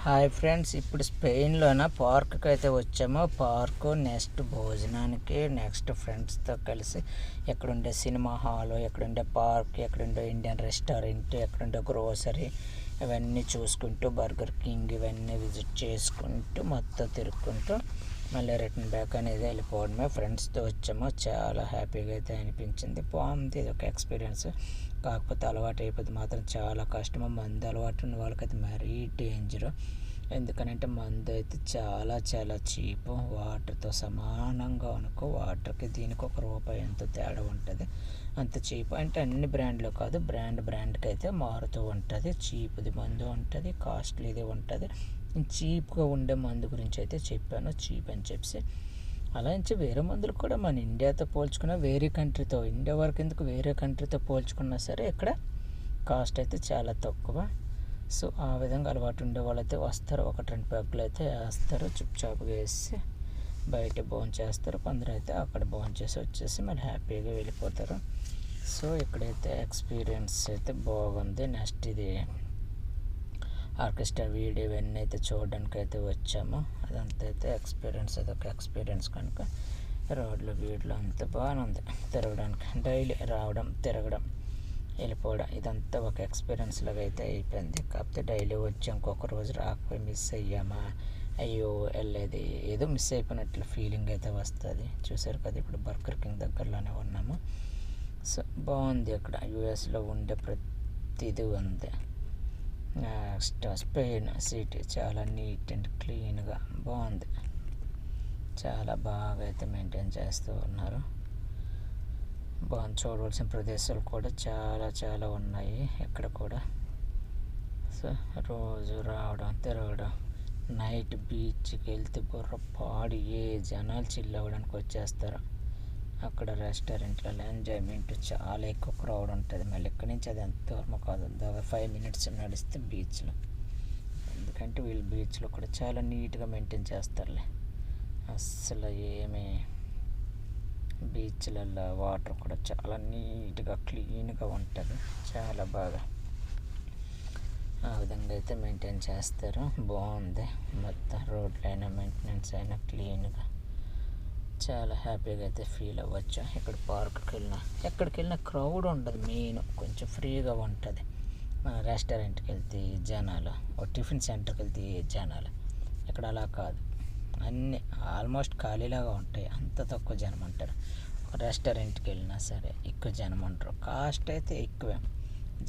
Hi friends, ఇప్పుడు స్పెయిన్లోన పార్క్కి అయితే వచ్చాము. పార్కు నెక్స్ట్ భోజనానికి, నెక్స్ట్ ఫ్రెండ్స్తో కలిసి ఎక్కడుండే సినిమా హాలు, ఎక్కడుండే పార్క్, ఎక్కడుండే ఇండియన్ రెస్టారెంట్, ఎక్కడుండే గ్రోసరీ ఇవన్నీ చూసుకుంటూ, బర్గర్ కింగ్ ఇవన్నీ విజిట్ చేసుకుంటూ మొత్తం తిరుక్కుంటూ మళ్ళీ రిటర్న్ బ్యాక్ అనేది వెళ్ళిపోవడమే. ఫ్రెండ్స్తో వచ్చాము. చాలా హ్యాపీగా అయితే అనిపించింది. బాగుంది, ఇది ఒక ఎక్స్పీరియన్స్. కాకపోతే అలవాటు అయిపోతే మాత్రం చాలా కష్టము. మందు అలవాటు ఉన్న వాళ్ళకైతే మరీ డేంజరు. ఎందుకనంటే మందు అయితే చాలా చాలా చీపు, వాటర్తో సమానంగా అనుకో. వాటర్కి దీనికి ₹1 ఎంతో తేడా ఉంటుంది. అంత చీపు అంటే అన్ని బ్రాండ్లు కాదు, బ్రాండ్కి అయితే మారుతూ ఉంటుంది. చీప్ది మందు ఉంటుంది, కాస్ట్లీది ఉంటుంది. చీప్గా ఉండే మందు గురించి అయితే చెప్పాను, చీప్ అని చెప్పి. అలా నుంచి వేరే మందులు కూడా మన ఇండియాతో పోల్చుకున్నా, వేరే కంట్రీతో, ఇండియా వరకు ఎందుకు వేరే కంట్రీతో పోల్చుకున్నా సరే ఇక్కడ కాస్ట్ అయితే చాలా తక్కువ. సో ఆ విధంగా అలవాటు ఉండే వాళ్ళైతే వస్తారు, 1-2 పెగ్గులు అయితే వేస్తారు, చుప్చాపుగా వేసి బయట భోంచేస్తారు. కొందరు అయితే అక్కడ భోంచేసి వచ్చేసి మళ్ళీ హ్యాపీగా వెళ్ళిపోతారు. సో ఇక్కడైతే ఎక్స్పీరియన్స్ అయితే బాగుంది. నెక్స్ట్ ఇది ఆర్కెస్ట్రా వీడియో ఇవన్నీ అయితే చూడడానికి అయితే వచ్చాము. అదంతా అయితే ఎక్స్పీరియన్స్, అదొక ఎక్స్పీరియన్స్ కనుక రోడ్లు వీడిలో అంతా బాగానే ఉంది. తిరగడానికి డైలీ రావడం, తిరగడం, వెళ్ళిపోవడం ఇదంతా ఒక ఎక్స్పీరియన్స్ లాగా అయితే అయిపోయింది. కాకపోతే డైలీ వచ్చి ఇంకొక రోజు రాకపోయి మిస్ అయ్యామా, అయ్యో వెళ్ళేది ఏదో మిస్ అయిపోయినట్లు ఫీలింగ్ అయితే వస్తుంది. చూసారు కదా, ఇప్పుడు బర్గర్ కింగ్ దగ్గరలోనే ఉన్నాము. సో బాగుంది. అక్కడ యూఎస్లో ఉండే ప్రతిదీ ఉంది. నెక్స్ట్ స్పెయిన్ సిటీ చాలా నీట్ అండ్ క్లీన్గా బాగుంది. చాలా బాగా అయితే మెయింటైన్ చేస్తూ ఉన్నారు. బాగుంది. చూడవలసిన ప్రదేశాలు కూడా చాలా చాలా ఉన్నాయి ఇక్కడ కూడా. సో రోజు రావడం, తిరగడం, నైట్ బీచ్కి వెళ్తే బుర్ర పాడి జనాలు చిల్ అవ్వడానికి వచ్చేస్తారు. అక్కడ రెస్టారెంట్లలో ఎంజాయ్మెంట్ చాలా ఎక్కువ క్రౌడ్ ఉంటుంది. మళ్ళీ ఇక్కడి నుంచి అది ఎంత దూరం కాదు, 5 మినిట్స్ నడిస్తే బీచ్లో. ఎందుకంటే వీళ్ళు బీచ్లో కూడా చాలా నీట్గా మెయింటైన్ చేస్తారులే. అస్సలు ఏమీ బీచ్లలో వాటర్ కూడా చాలా నీట్గా క్లీన్గా ఉంటుంది. చాలా బాగా ఆ విధంగా అయితే మెయింటైన్ చేస్తారు. బాగుంది. మొత్తం రోడ్లు అయినా మెయింటెనెన్స్ అయినా క్లీన్గా చాలా హ్యాపీగా అయితే ఫీల్ అవ్వచ్చు. ఇక్కడ పార్క్కి వెళ్ళినా, ఎక్కడికి వెళ్ళినా క్రౌడ్ ఉండదు. మెయిన్ కొంచెం ఫ్రీగా ఉంటుంది. మన రెస్టారెంట్కి వెళ్తే జనాలు, ఒక టిఫిన్ సెంటర్కి వెళ్తే జనాలు, ఇక్కడ అలా కాదు. అన్నీ ఆల్మోస్ట్ ఖాళీలాగా ఉంటాయి. అంత తక్కువ జనం ఉంటారు. ఒక రెస్టారెంట్కి వెళ్ళినా సరే ఎక్కువ జనం ఉంటారు. కాస్ట్ అయితే ఎక్కువే.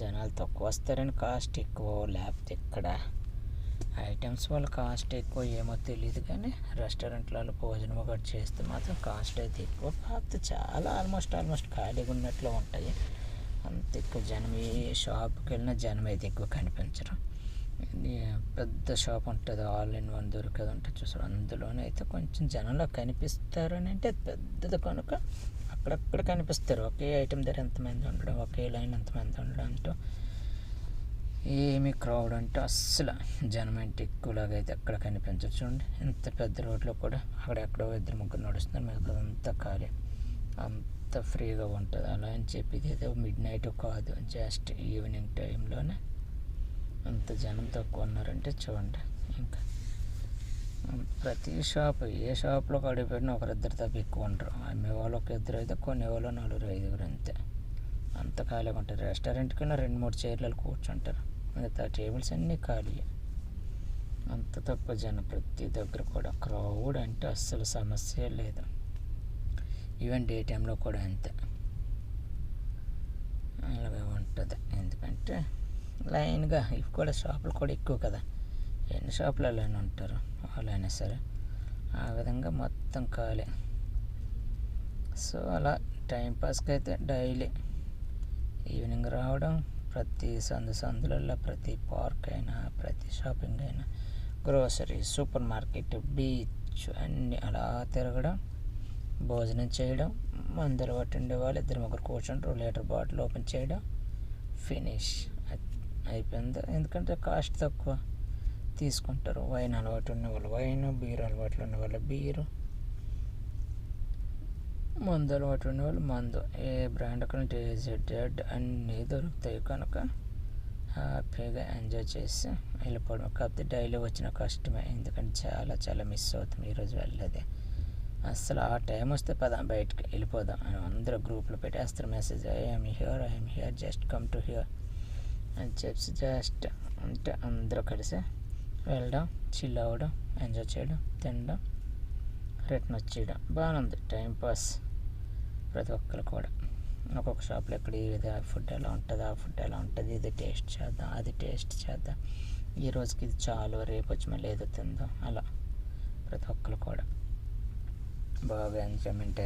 జనాలు తక్కువ వస్తారని కాస్ట్ ఎక్కువ, లేకపోతే ఇక్కడ ఐటమ్స్ వల్ల కాస్ట్ ఎక్కువ ఏమో తెలియదు. కానీ రెస్టారెంట్లలో భోజనం ఒకటి చేస్తే మాత్రం కాస్ట్ అయితే ఎక్కువ. కాకపోతే చాలా ఆల్మోస్ట్ ఖాళీగా ఉన్నట్లు ఉంటాయి. అంత ఎక్కువ జనం, ఏ షాప్కి వెళ్ళినా జనం అయితే ఎక్కువ కనిపించరు. పెద్ద షాప్ ఉంటుంది, ఆల్-ఇన్-వన్ దొరికేది ఉంటుంది చూసారు, అందులోనే అయితే కొంచెం జనంలో కనిపిస్తారు. అని అంటే పెద్దది కనుక అక్కడక్కడ కనిపిస్తారు. ఒకే ఐటెం దగ్గర ఎంతమంది ఉండడం, ఒకే లైన్ ఎంతమంది ఉండడం అంటూ ఏమి క్రౌడ్ అంటే అస్సలు జనం అంటే ఎక్కువలాగా అయితే ఎక్కడ కనిపించదు. చూడండి, ఇంత పెద్ద రోడ్లో కూడా అక్కడెక్కడో 2-3 నడుస్తున్నారు, మిగతాదంతా ఖాళీ, అంత ఫ్రీగా ఉంటుంది. అలా అని చెప్పి ఇదేదో మిడ్-నైట్ కాదు, జస్ట్ ఈవినింగ్ టైంలోనే అంత జనం తక్కువ ఉన్నారంటే చూడండి. ఇంకా ప్రతి షాప్, ఏ షాప్లో అడిగిపెట్టినా 1-2 తప్ప ఎక్కువ ఉండరు. అమ్మేవాళ్ళు 1-2 అయితే, కొనేవాళ్ళు 4-5 అంతే. అంత ఖాళీగా ఉంటుంది. రెస్టారెంట్కి 2-3 చైర్లలో కూర్చుంటారు, మిగతా టేబుల్స్ అన్నీ ఖాళీ. అంత తక్కువ జనం ప్రతి దగ్గర కూడా. క్రౌడ్ అంటే అస్సలు సమస్య లేదు. ఈవెన్ డే టైంలో కూడా అంతే అలాగే ఉంటుంది. ఎందుకంటే లైన్గా ఇవి కూడా షాపులు కూడా ఎక్కువ కదా, ఎన్ని షాపులలోనే ఉంటారు వాళ్ళైనా సరే. ఆ విధంగా మొత్తం ఖాళీ. సో అలా టైంపాస్కి అయితే డైలీ ఈవినింగ్ రావడం, ప్రతి సందులలో, ప్రతి పార్క్ అయినా, ప్రతి షాపింగ్ అయినా, గ్రోసరీ, సూపర్ మార్కెట్, బీచ్ అన్నీ అలా తిరగడం, భోజనం చేయడం, మందులు పట్టి ఉండే వాళ్ళు 2-3 కూర్చుంటారు, లీటర్ బాటిల్ ఓపెన్ చేయడం, ఫినిష్ అయిపోయింది. ఎందుకంటే కాస్ట్ తక్కువ తీసుకుంటారు. వైన్ అలవాటు ఉన్న వాళ్ళు వైన్, బీరు అలవాట్లు ఉన్న వాళ్ళు బీరు, మందు అలవాటు ఉన్న వాళ్ళు మందు. ఏ బ్రాండ్ కంటే A-Z అన్నీ దొరుకుతాయి కనుక హ్యాపీగా ఎంజాయ్ చేసి వెళ్ళిపోవడం. కాకపోతే డైలీ వచ్చిన కష్టమే, ఎందుకంటే చాలా చాలా మిస్ అవుతాం ఈరోజు వెళ్ళేది. అసలు ఆ టైం వస్తే పద బయటకి వెళ్ళిపోదాం అని అందరూ గ్రూప్లో పెట్టేస్తారు message, I'm here just come to hear అని చెప్పి జస్ట్ అంటే అందరూ కలిసి వెళ్ళడం, చిల్ అవ్వడం, ఎంజాయ్ చేయడం, తినడం, రిటర్న్ వచ్చేయడం. బాగుంది టైం పాస్ ప్రతి ఒక్కరు కూడా. ఒక్కొక్క షాప్లో ఎక్కడ ఇది ఫుడ్ ఎలా ఉంటుంది, ఆ ఫుడ్ ఎలా ఉంటుంది, ఇది టేస్ట్ చేద్దాం, అది టేస్ట్ చేద్దాం, ఈ రోజుకి ఇది చాలు, రేపు వచ్చి మళ్ళీ ఏదో తిందాం, అలా ప్రతి ఒక్కరు కూడా బాగా ఎంజాయ్మెంట్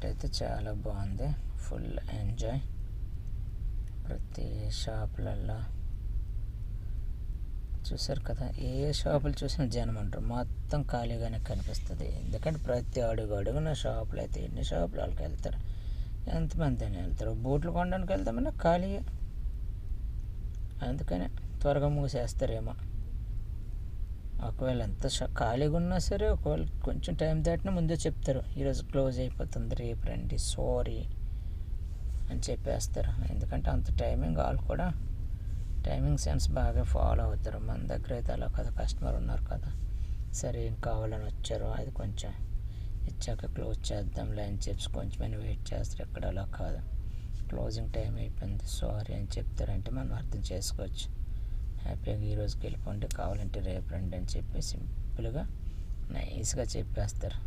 అయితే చాలా బాగుంది. Full enjoy. ప్రతి షాపులలో చూసారు కదా, ఏ షాపులు చూసినా జనం అంటారు, మొత్తం ఖాళీగానే కనిపిస్తుంది. ఎందుకంటే ప్రతి అడుగున షాపులు అయితే ఎన్ని షాపులు వాళ్ళకి వెళ్తారు, ఎంతమంది అని వెళ్తారు. బూట్లు కొనడానికి వెళ్తామన్నా ఖాళీ, అందుకనే త్వరగా మూసేస్తారేమో. ఒకవేళ ఎంత ఖాళీగా ఉన్నా సరే, ఒకవేళ కొంచెం టైం దాటినా ముందే చెప్తారు, ఈరోజు క్లోజ్ అయిపోతుంది, రేపు రండి, సారీ అని చెప్పేస్తారు. ఎందుకంటే అంత టైమింగ్ వాళ్ళు కూడా టైమింగ్ సెన్స్ బాగా ఫాలో అవుతారు. మన దగ్గర అయితే అలా కదా, కస్టమర్ ఉన్నారు కదా, సరే ఏం కావాలని వచ్చారు, అది కొంచెం ఇచ్చాక క్లోజ్ చేద్దాంలే అని చెప్పి కొంచెమైనా వెయిట్ చేస్తారు. ఎక్కడ అలా కాదు, క్లోజింగ్ టైం అయిపోయింది సారీ అని చెప్తారంటే మనం అర్థం చేసుకోవచ్చు. హ్యాపీగా ఈ రోజుకి వెళ్ళిపోండి, కావాలంటే రేపు రండి అని చెప్పి సింపుల్గా నైస్గా చెప్పేస్తారు.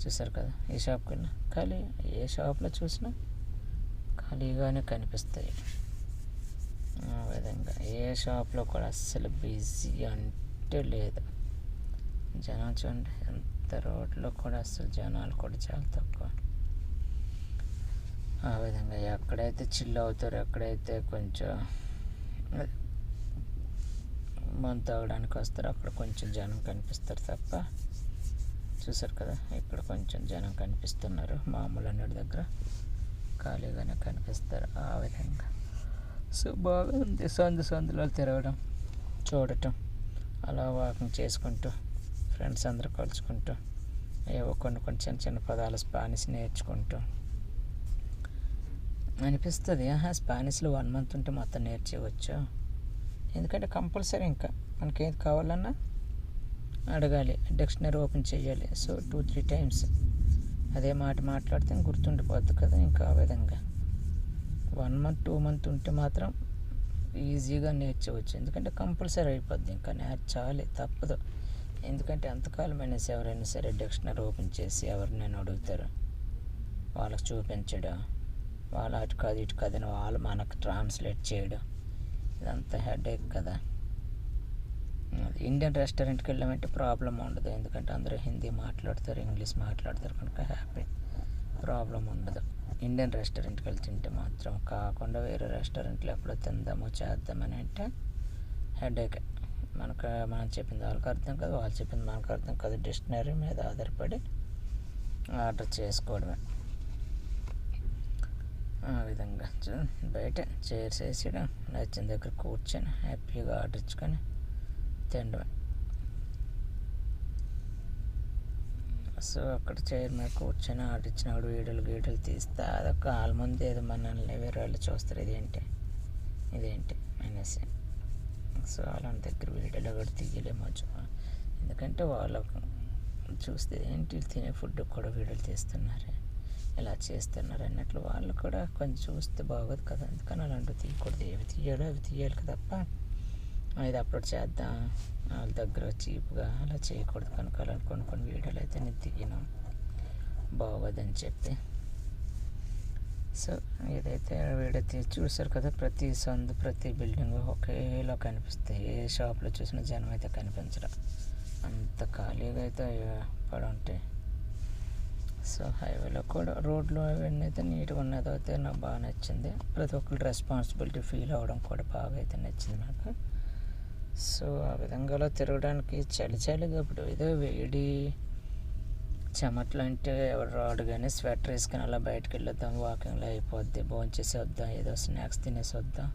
చూసారు కదా, ఏ షాప్కి వెళ్ళినా ఖాళీ, ఏ షాప్లో చూసినా ఖాళీగానే కనిపిస్తాయి. ఆ విధంగా ఏ షాప్లో కూడా అస్సలు బిజీ అంటే లేదు. జనం చూడండి, ఎంత రోడ్లో కూడా అస్సలు జనాలు కూడా చాలా తక్కువ. ఆ విధంగా ఎక్కడైతే చిల్ అవుతారో, ఎక్కడైతే కొంచెం మందు తాగడానికి వస్తారో అక్కడ కొంచెం జనం కనిపిస్తారు తప్ప. చూసారు కదా, ఇక్కడ కొంచెం జనం కనిపిస్తున్నారు, మామూలు అన్నిటి దగ్గర ఖాళీగానే కనిపిస్తారు. ఆ విధంగా సో బాగుంది. సందులో తిరగడం, చూడటం, అలా వాకింగ్ చేసుకుంటూ ఫ్రెండ్స్ అందరూ కలుసుకుంటూ ఏవో కొన్ని చిన్న చిన్న పదాలు స్పానిష్ నేర్చుకుంటూ అనిపిస్తుంది. స్పానిష్లో 1 month ఉంటే మొత్తం నేర్చేయవచ్చు. ఎందుకంటే కంపల్సరీ ఇంకా మనకి ఏది కావాలన్నా అడగాలి, డిక్షనరీ ఓపెన్ చేయాలి. సో 2-3 times అదే మాట మాట్లాడితే గుర్తుండిపోద్ది కదా. ఇంకా ఆ విధంగా 1 month 2 month ఉంటే మాత్రం ఈజీగా నేర్చుకోవచ్చు. ఎందుకంటే కంపల్సరీ అయిపోద్ది, ఇంకా నేర్చాలి, తప్పదు. ఎందుకంటే అంతకాలమైనా ఎవరైనా సరే డిక్షనరీ ఓపెన్ చేసి ఎవరినైనా అడుగుతారు, వాళ్ళకి చూపించడం, వాళ్ళ అటు కాదు ఇటు కాదని వాళ్ళు మనకు ట్రాన్స్లేట్ చేయడం, ఇదంతా హెడేక్ కదా. ఇండియన్ రెస్టారెంట్కి వెళ్ళామంటే ప్రాబ్లం ఉండదు, ఎందుకంటే అందరూ హిందీ మాట్లాడతారు, ఇంగ్లీష్ మాట్లాడతారు కనుక హ్యాపీ, ప్రాబ్లం ఉండదు. ఇండియన్ రెస్టారెంట్కి వెళ్తుంటే తింటే మాత్రం కాకుండా వేరే రెస్టారెంట్లో ఎప్పుడో తిందామో చేద్దామని అంటే హెడేక్. మనం చెప్పింది వాళ్ళకి అర్థం కాదు, వాళ్ళు చెప్పింది మనకు అర్థం కాదు. డిక్షనరీ మీద ఆధారపడి ఆర్డర్ చేసుకోవడమే. ఆ విధంగా బయట చైర్స్ వేసేయడం, నచ్చిన దగ్గర కూర్చొని హ్యాపీగా ఆర్డర్ ఇచ్చుకొని తినడమే. సో అక్కడ చైర్ మీద కూర్చొని ఆర్డర్ ఇచ్చినప్పుడు వీడియోలు తీస్తే అదొక వాళ్ళ ముందు ఏదో మనల్ని వేరే వాళ్ళు చూస్తారు, ఇదేంటి అనేసి. సో అలాంటి దగ్గర వీడియోలు కూడా తీయలేము, ఎందుకంటే వాళ్ళకు చూస్తే ఏంటి తినే ఫుడ్ కూడా వీడియోలు తీస్తున్నారు, ఇలా చేస్తున్నారు అన్నట్లు వాళ్ళు కూడా కొంచెం చూస్తే బాగోదు కదా. అందుకని అలాంటివి తీయకూడదు, ఏవి తీయాలో అవి తీయాలి తప్ప ఇది అప్లోడ్ చేద్దాం వాళ్ళ దగ్గర చీప్గా అలా చేయకూడదు. కనుక అలాంటి కొన్ని వీడియోలు అయితే నేను తీయను, బాగోదని చెప్పి. సో ఏదైతే వీడియో చూసారు కదా, ప్రతి సందు ప్రతి బిల్డింగ్ ఒకేలా కనిపిస్తాయి. ఏ షాప్లో చూసినా జనం అయితే కనిపించడం, అంత ఖాళీగా అయితే పడి ఉంటాయి. సో హైవేలో కూడా రోడ్లు అవన్నీ అయితే నీట్గా ఉన్నది అయితే నాకు బాగా నచ్చింది. ప్రతి ఒక్కరు రెస్పాన్సిబిలిటీ ఫీల్ అవ్వడం కూడా బాగా అయితే నచ్చింది నాకు. సో ఆ విధంగా తిరగడానికి చలిగా ఇప్పుడు ఏదో వేడి చెమట్లు అంటే ఎవరు రాడు, కానీ స్వెటర్ వేసుకొని అలా బయటకు వెళ్ళొద్దాం, వాకింగ్లో అయిపోద్ది, భోంచేసి వద్దాం, ఏదో స్నాక్స్ తినేసి వద్దాం,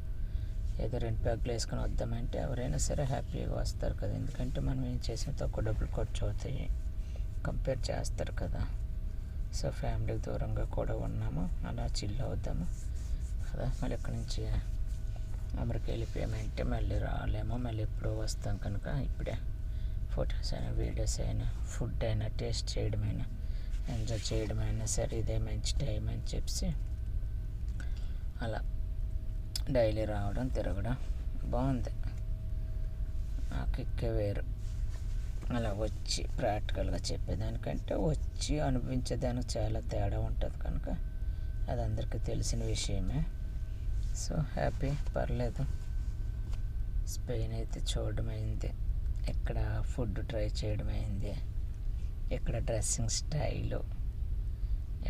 ఏదో 2 పెగ్గులు వేసుకొని వద్దామంటే ఎవరైనా సరే హ్యాపీగా వస్తారు కదా. ఎందుకంటే మనం ఏం చేసినా తక్కువ డబ్బులు ఖర్చు అవుతాయి, కంపేర్ చేస్తారు కదా. సో ఫ్యామిలీకి దూరంగా కూడా ఉన్నాము, అలా చిల్ అవుద్దాము కదా. మళ్ళీ ఇక్కడి నుంచి అమెరికా వెళ్ళిపోయామంటే మళ్ళీ రాలేమో, మళ్ళీ ఎప్పుడో వస్తాం కనుక ఇప్పుడే ఫొటోస్ అయినా వీడియోస్ అయినా ఫుడ్ అయినా టేస్ట్ చేయడమైనా ఎంజాయ్ చేయడమైనా సరే ఇదే మంచి టైం అని చెప్పి అలా డైలీ రావడం తిరగడం బాగుంది. ఆ కిక్కే వేరు. అలా వచ్చి ప్రాక్టికల్గా చెప్పేదానికంటే వచ్చి అనుభవించేదానికి చాలా తేడా ఉంటుంది కనుక అది అందరికీ తెలిసిన విషయమే. సో హ్యాపీ, పర్లేదు. స్పెయిన్ అయితే చూడడం అయింది, ఇక్కడ ఫుడ్ ట్రై చేయడం అయింది, ఇక్కడ డ్రెస్సింగ్ స్టైలు,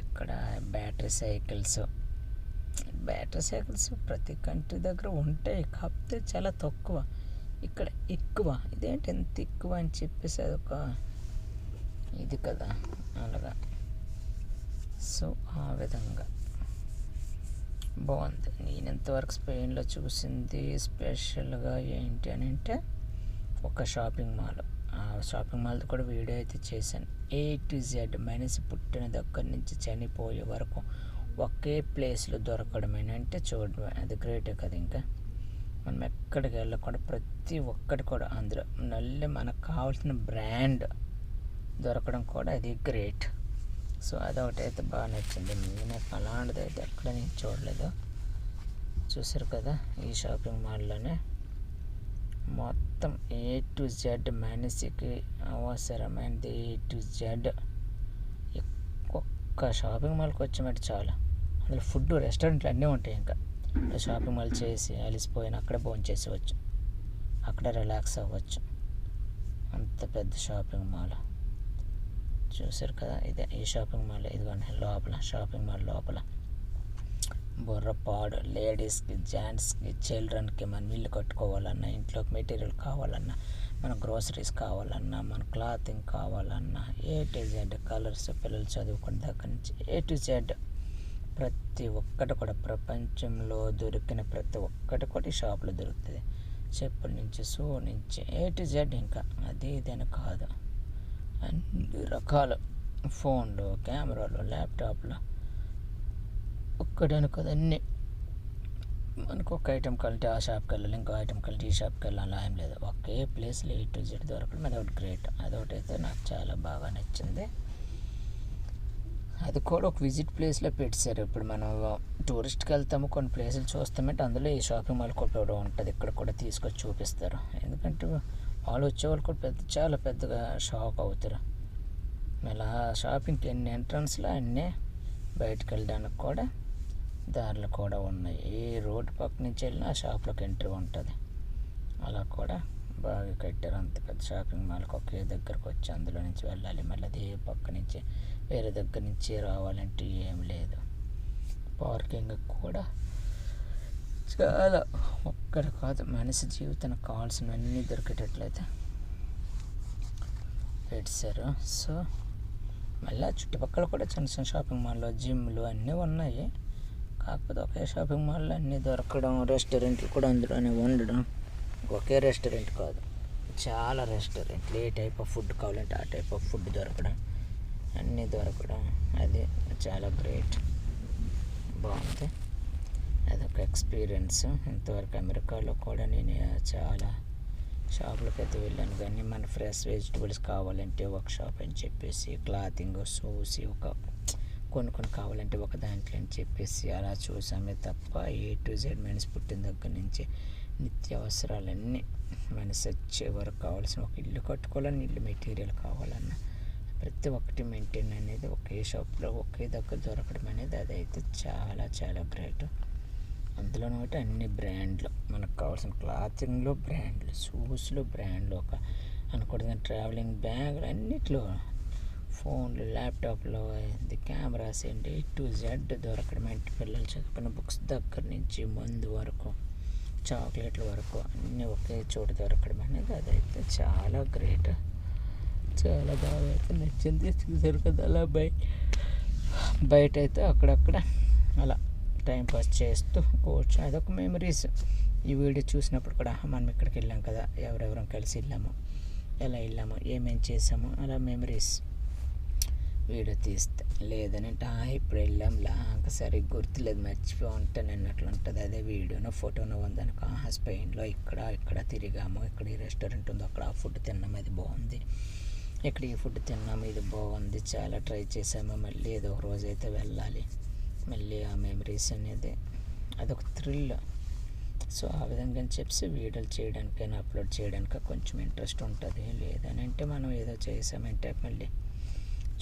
ఇక్కడ బ్యాటరీ సైకిల్స్ ప్రతి కంట్రీ దగ్గర ఉంటాయి, కాకపోతే చాలా తక్కువ. ఇక్కడ ఎక్కువ. ఇదేంటి ఎంత ఎక్కువ అని చెప్పేసి అదొక ఇది కదా, అలాగా. సో ఆ విధంగా బాగుంది. నేను ఇంతవరకు స్పెయిన్లో చూసింది స్పెషల్గా ఏంటి అని అంటే ఒక షాపింగ్ మాల్. ఆ షాపింగ్ మాల్ది కూడా వీడియో అయితే చేశాను. A to Z మనిషి పుట్టిన దగ్గర నుంచి చనిపోయే వరకు ఒకే ప్లేస్లో దొరకడమేనా అంటే చూడడమే, అది గ్రేటే కదా. ఇంకా మనం ఎక్కడికి వెళ్ళకుండా ప్రతి ఒక్కటి కూడా అందులో మళ్ళీ మనకు కావాల్సిన బ్రాండ్ దొరకడం కూడా అది గ్రేట్. సో అదొకటి అయితే బాగా నచ్చింది. నేను అలాంటిది అయితే ఎక్కడ నేను చూడలేదు. చూసారు కదా, ఈ షాపింగ్ మాల్లోనే మొత్తం A to Z మనిషికి అవసరమైనది A to Z. ఒక్క షాపింగ్ మాల్కి వచ్చామంటే చాలా, అందులో ఫుడ్ రెస్టారెంట్లు అన్నీ ఉంటాయి. ఇంకా షాపింగ్ మాల్ చేసి అలిసిపోయిన అక్కడే భోజనం చేసేవచ్చు, అక్కడ రిలాక్స్ అవ్వచ్చు. అంత పెద్ద షాపింగ్ మాల్. చూసారు కదా, ఇదే ఈ షాపింగ్ మాల్. ఇదిగోండి లోపల షాపింగ్ మాల్ లోపల బుర్రపాడు లేడీస్కి, జెంట్స్కి, చిల్డ్రన్కి, మనం ఇల్లు కట్టుకోవాలన్నా, ఇంట్లోకి మెటీరియల్ కావాలన్నా, మన గ్రోసరీస్ కావాలన్నా, మన క్లాతింగ్ కావాలన్నా, A to Z కలర్స్, పిల్లలు చదువుకునే దగ్గర నుంచి A to Z ప్రతి ఒక్కటి కూడా ప్రపంచంలో దొరికిన ప్రతి ఒక్కటి కూడా ఈ షాప్లో దొరుకుతుంది. చెప్పుల నుంచి, షూ నుంచి A to Z. ఇంకా అది ఇదని కాదు, అన్ని రకాల ఫోన్లు, కెమెరాలు, ల్యాప్టాప్లు, ఒక్కడని కదా అన్నీ. మనకు ఒక ఐటెం కలిసి ఆ షాప్కి వెళ్ళాలి, ఇంకో ఐటెం కలిసి ఈ షాప్కి వెళ్ళాలి, ఏం లేదు. ఒకే ప్లేస్లో A to Z దొరకడం అదొకటి గ్రేట్. అదొకటి అయితే నాకు చాలా బాగా నచ్చింది. అది కూడా ఒక విజిట్ ప్లేస్లో పెట్టారు. ఇప్పుడు మనం టూరిస్ట్కి వెళ్తాము, కొన్ని ప్లేసులు చూస్తామంటే అందులో ఈ షాపింగ్ మాల్ కూడా ఉంటుంది. ఇక్కడ కూడా తీసుకొచ్చి చూపిస్తారు. ఎందుకంటే వాళ్ళు వచ్చేవాళ్ళు కూడా చాలా పెద్దగా షాక్ అవుతారు. మళ్ళీ ఆ షాపింగ్కి ఎన్ని ఎంట్రన్స్లో అన్నీ బయటకు వెళ్ళడానికి కూడా దారులు కూడా ఉన్నాయి. ఏ రోడ్డు పక్క నుంచి వెళ్ళినా ఆ షాప్లోకి ఎంట్రీ ఉంటుంది. అలా కూడా బాగా కట్టారు. అంత పెద్ద షాపింగ్ మాల్కి ఒకే దగ్గరకు వచ్చి అందులో నుంచి వెళ్ళాలి, మళ్ళీ అదే పక్క నుంచి వేరే దగ్గర నుంచి రావాలంటే ఏం లేదు. పార్కింగ్ కూడా చాలా ఒక్కటి కాదు, మనిషి జీవితానికి కావాల్సినవన్నీ దొరికేటట్లయితే పెట్టారు. సో మళ్ళీ చుట్టుపక్కల కూడా చిన్న చిన్న షాపింగ్ మాల్లో జిమ్లు అన్నీ ఉన్నాయి. కాకపోతే ఒకే షాపింగ్ మాల్లో అన్నీ దొరకడం, రెస్టారెంట్లు కూడా అందులోనే ఉండడం. ఒకే రెస్టారెంట్ కాదు, చాలా రెస్టారెంట్లు. ఏ టైప్ ఆఫ్ ఫుడ్ కావాలంటే ఆ టైప్ ఆఫ్ ఫుడ్ దొరకడం, అన్నీ దొరకడం, అది చాలా గ్రేట్. బాగుంది. అదొక ఎక్స్పీరియన్స్. ఇంతవరకు అమెరికాలో కూడా నేను చాలా షాపులకు అయితే వెళ్ళాను, కానీ మన ఫ్రెష్ వెజిటబుల్స్ కావాలంటే ఒక షాప్ అని చెప్పేసి, క్లాతింగ్, షూస్ కొన్ని కావాలంటే ఒక దాంట్లో అని చెప్పేసి అలా చూసామే తప్ప A to Z మనిషి పుట్టిన దగ్గర నుంచి నిత్యావసరాలన్నీ మనిషి వచ్చే వరకు కావాల్సిన ఒక ఇల్లు కట్టుకోవాలన్నా, ఇల్లు మెటీరియల్ కావాలన్నా ప్రతి ఒక్కటి మెయింటైన్ అనేది ఒకే షాప్లో ఒకే దగ్గర దొరకడం అనేది అదైతే చాలా చాలా గ్రేట్. అందులోనూ ఒకటి అన్ని బ్రాండ్లు, మనకు కావాల్సిన క్లాతింగ్లో బ్రాండ్లు, షూస్లో బ్రాండ్లు, ఒక అనుకూడదు ట్రావెలింగ్ బ్యాగులు, అన్నిట్లో ఫోన్లు, ల్యాప్టాప్లో కెమెరాస్ ఏంటి A to Z దొరకడం. అంటే పిల్లలు చదువుకున్న బుక్స్ దగ్గర నుంచి మందు వరకు, చాక్లెట్ల వరకు అన్నీ ఒకే చోటు దొరకడం అనేది అదైతే చాలా గ్రేట్. చాలా బాగా అయితే నచ్చింది. చూసారు కదా, అలా బయట అయితే అక్కడక్కడ అలా టైంపాస్ చేస్తూ కూర్చొని అదొక మెమరీస్. ఈ వీడియో చూసినప్పుడు కూడా మనం ఇక్కడికి వెళ్ళాం కదా, ఎవరెవరం కలిసి వెళ్ళాము, ఎలా వెళ్ళాము, ఏమేమి చేసాము, అలా మెమరీస్ వీడియో తీస్తే. లేదనంటే ఇప్పుడు వెళ్ళాం లాగా సరిగ్గా గుర్తులేదు, మర్చిపో ఉంటాను అన్నట్లు ఉంటుంది. అదే వీడియోనో ఫోటోనో ఉందనుకో, స్పెయిన్లో ఇక్కడ తిరిగాము, ఇక్కడ ఈ రెస్టారెంట్ ఉంది, అక్కడ ఆ ఫుడ్ తిన్నాము, అది బాగుంది, ఇక్కడ ఈ ఫుడ్ తిన్నాము, ఇది బాగుంది, చాలా ట్రై చేసాము, మళ్ళీ ఏదో ఒక రోజు అయితే వెళ్ళాలి, మళ్ళీ ఆ మెమరీస్ అనేది అదొక థ్రిల్. సో ఆ విధంగా చెప్పి వీడియోలు చేయడానికైనా అప్లోడ్ చేయడానికి కొంచెం ఇంట్రెస్ట్ ఉంటుంది. లేదని అంటే మనం ఏదో చేసామంటే మళ్ళీ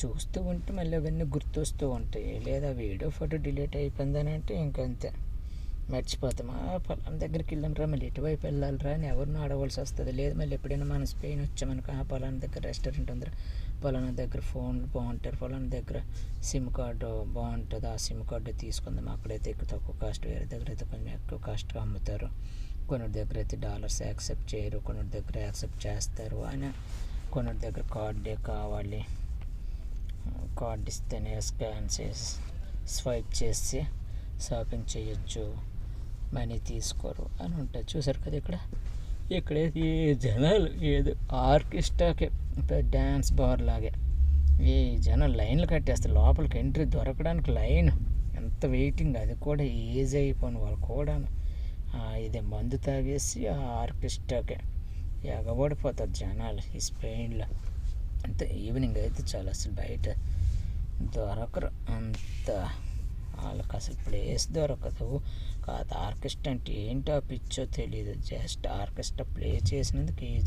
చూస్తూ ఉంటే మళ్ళీ అవన్నీ గుర్తొస్తూ ఉంటాయి. లేదా వీడియో ఫోటో డిలీట్ అయిపోయిందని అంటే ఇంకంతే, మర్చిపోతాం. పొలం దగ్గరికి వెళ్ళాంరా, మళ్ళీ ఎటువైపు వెళ్ళాలిరా అని ఎవరినో అడగవలసి వస్తుంది. లేదు మళ్ళీ ఎప్పుడైనా మనం స్పెయిన్ వచ్చామనుకో, ఆ పొలాన్ని దగ్గర రెస్టారెంట్ ఉందిరా, పొలాన్ని దగ్గర ఫోన్లు బాగుంటారు, పొలాన్ని దగ్గర సిమ్ కార్డు బాగుంటుంది, ఆ సిమ్ కార్డు తీసుకుందాం, అక్కడైతే ఎక్కువ తక్కువ కాస్ట్, వేరే దగ్గర అయితే కొంచెం ఎక్కువ కాస్ట్గా అమ్ముతారు, కొన్ని దగ్గర అయితే డాలర్స్ యాక్సెప్ట్ చేయరు, కొన్ని దగ్గర యాక్సెప్ట్ చేస్తారు అని, కొన్ని దగ్గర కార్డే కావాలి, కార్డ్ ఇస్తేనే స్కాన్ చేసి స్వైప్ చేసి షాపింగ్ చేయొచ్చు, మనీ తీసుకోరు అని ఉంటుంది. చూసారు కదా ఇక్కడ ఈ జనాలు ఏదో ఆర్కెస్ట్రాకి డ్యాన్స్ బార్ లాగే ఈ జనాలు లైన్లు కట్టేస్తారు, లోపలికి ఎంట్రీ దొరకడానికి లైన్, ఎంత వెయిటింగ్, అది కూడా ఏజ్ అయిపోయిన వాళ్ళు కూడా ఇది మందు తాగేసి ఆ ఆర్కెస్ట్రాకి ఎగబడిపోతారు జనాలు ఈ స్పెయిన్లో. అంతే ఈవినింగ్ అయితే చాలా అసలు బయట దొరకరు, అంత వాళ్ళకి అసలు ప్లేస్ దొరకదు. కాదు ఆర్కెస్ట్రా అంటే ఏంటో పిచ్చో తెలియదు, జస్ట్ ఆర్కెస్ట్రా ప్లే చేసినందుకు ఈ